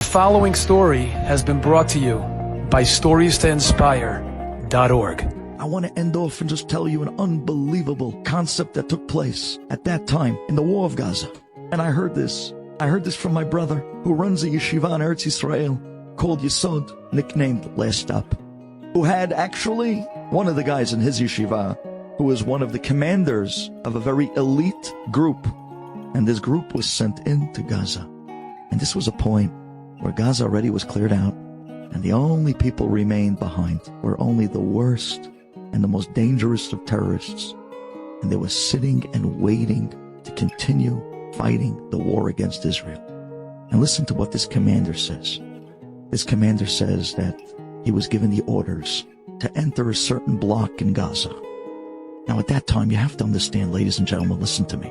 following story has been brought to you by StoriesToInspire.org. I want to end off and just tell you an unbelievable concept that took place at that time in the war of Gaza. And I heard this from my brother who runs a yeshiva in Eretz Yisrael called Yesod, nicknamed Last Stop, who had actually one of the guys in his yeshiva who was one of the commanders of a very elite group. And this group was sent into Gaza. And this was a point where Gaza already was cleared out, and the only people remained behind were only the worst and the most dangerous of terrorists. And they were sitting and waiting to continue fighting the war against Israel. And listen to what this commander says. This commander says that he was given the orders to enter a certain block in Gaza. Now at that time, you have to understand, ladies and gentlemen, listen to me.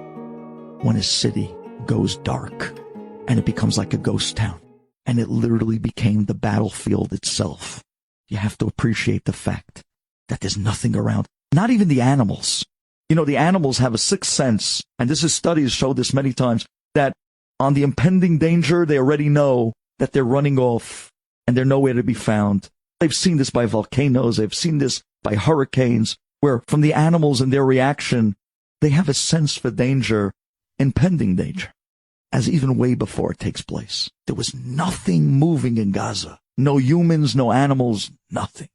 When a city goes dark and it becomes like a ghost town, and it literally became the battlefield itself, you have to appreciate the fact that there's nothing around, not even the animals. You know, the animals have a sixth sense, and this is studies show this many times, that on the impending danger, they already know that they're running off and they're nowhere to be found. They've seen this by volcanoes, they've seen this by hurricanes, where from the animals and their reaction, they have a sense for danger, impending danger, as even way before it takes place. There was nothing moving in Gaza. No humans, no animals, nothing.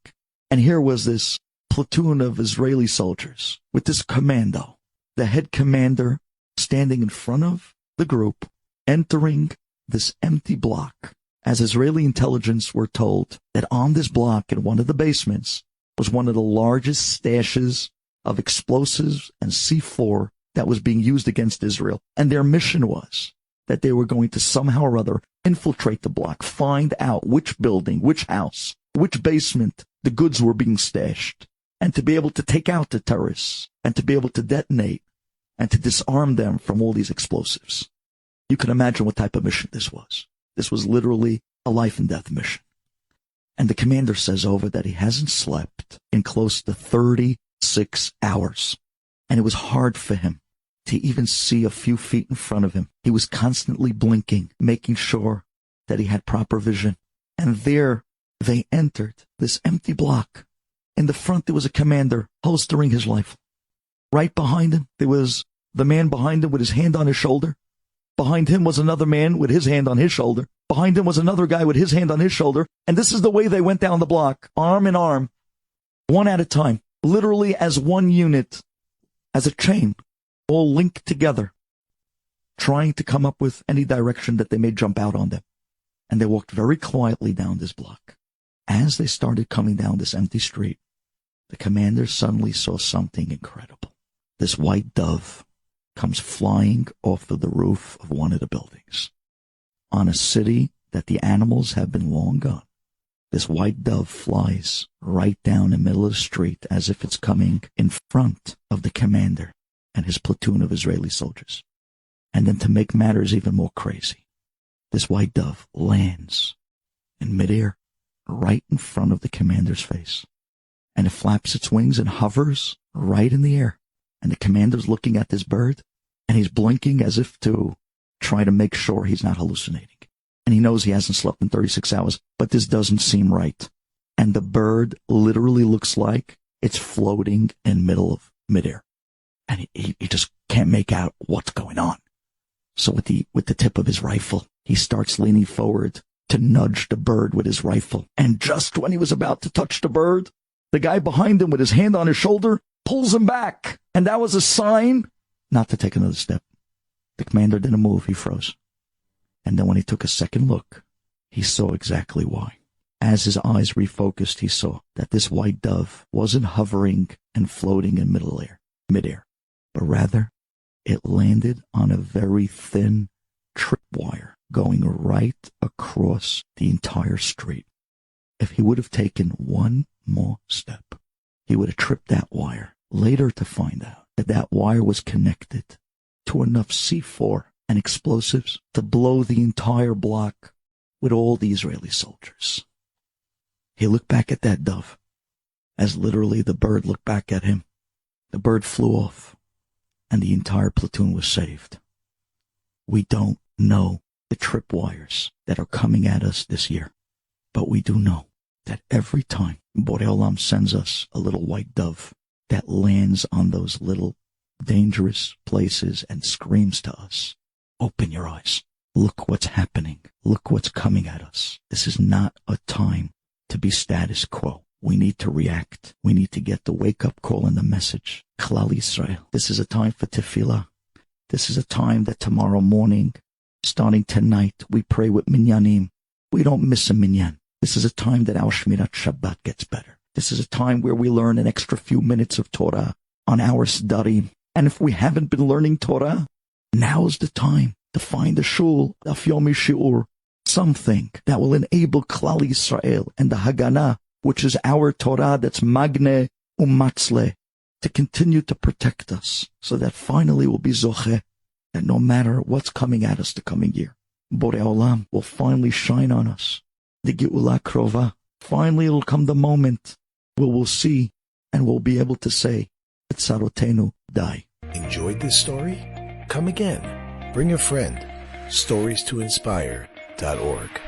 And here was this platoon of Israeli soldiers with this commando, the head commander standing in front of the group, entering this empty block, as Israeli intelligence were told that on this block in one of the basements was one of the largest stashes of explosives and C4 that was being used against Israel. And their mission was that they were going to somehow or other infiltrate the block, find out which building, which house, which basement the goods were being stashed, and to be able to take out the terrorists, and to be able to detonate, and to disarm them from all these explosives. You can imagine what type of mission this was. This was literally a life and death mission. And the commander says over that he hasn't slept in close to 36 hours. And it was hard for him to even see a few feet in front of him. He was constantly blinking, making sure that he had proper vision. And there they entered this empty block. In the front, there was a commander holstering his rifle. Right behind him, there was the man behind him with his hand on his shoulder. Behind him was another man with his hand on his shoulder. Behind him was another guy with his hand on his shoulder. And this is the way they went down the block, arm in arm, one at a time, literally as one unit, as a chain, all linked together, trying to come up with any direction that they may jump out on them. And they walked very quietly down this block. As they started coming down this empty street, the commander suddenly saw something incredible. This white dove comes flying off of the roof of one of the buildings. On a city that the animals have been long gone, this white dove flies right down the middle of the street as if it's coming in front of the commander and his platoon of Israeli soldiers. And then to make matters even more crazy, this white dove lands in midair right in front of the commander's face. And it flaps its wings and hovers right in the air. And the commander's looking at this bird, and he's blinking as if to try to make sure he's not hallucinating. And he knows he hasn't slept in 36 hours, but this doesn't seem right. And the bird literally looks like it's floating in midair. And he just can't make out what's going on. So with the tip of his rifle, he starts leaning forward to nudge the bird with his rifle. And just when he was about to touch the bird, the guy behind him with his hand on his shoulder pulls him back. And that was a sign not to take another step. The commander didn't move, he froze. And then when he took a second look, he saw exactly why. As his eyes refocused, he saw that this white dove wasn't hovering and floating in midair, but rather it landed on a very thin tripwire going right across the entire street. If he would have taken one more step, he would have tripped that wire, later to find out that that wire was connected to enough C4 and explosives to blow the entire block with all the Israeli soldiers. He looked back at that dove, as literally the bird looked back at him. The bird flew off, and the entire platoon was saved. We don't know the tripwires that are coming at us this year. But we do know that every time Borei Olam sends us a little white dove that lands on those little dangerous places and screams to us, open your eyes. Look what's happening. Look what's coming at us. This is not a time to be status quo. We need to react. We need to get the wake-up call and the message. Klal Yisrael. This is a time for tefillah. This is a time that tomorrow morning, starting tonight, we pray with minyanim. We don't miss a minyan. This is a time that our Shmirat Shabbat gets better. This is a time where we learn an extra few minutes of Torah on our study. And if we haven't been learning Torah, now's the time to find a shul, daf yomi shiur, something that will enable Klal Yisrael and the Haganah, which is our Torah that's magne umatzle, to continue to protect us, so that finally we'll be zocheh, that no matter what's coming at us the coming year, Borei Olam will finally shine on us. The Geula Krova, finally it'll come the moment where we'll see and we'll be able to say, Tzarotenu die. Enjoyed this story? Come again. Bring a friend. StoriesToInspire.org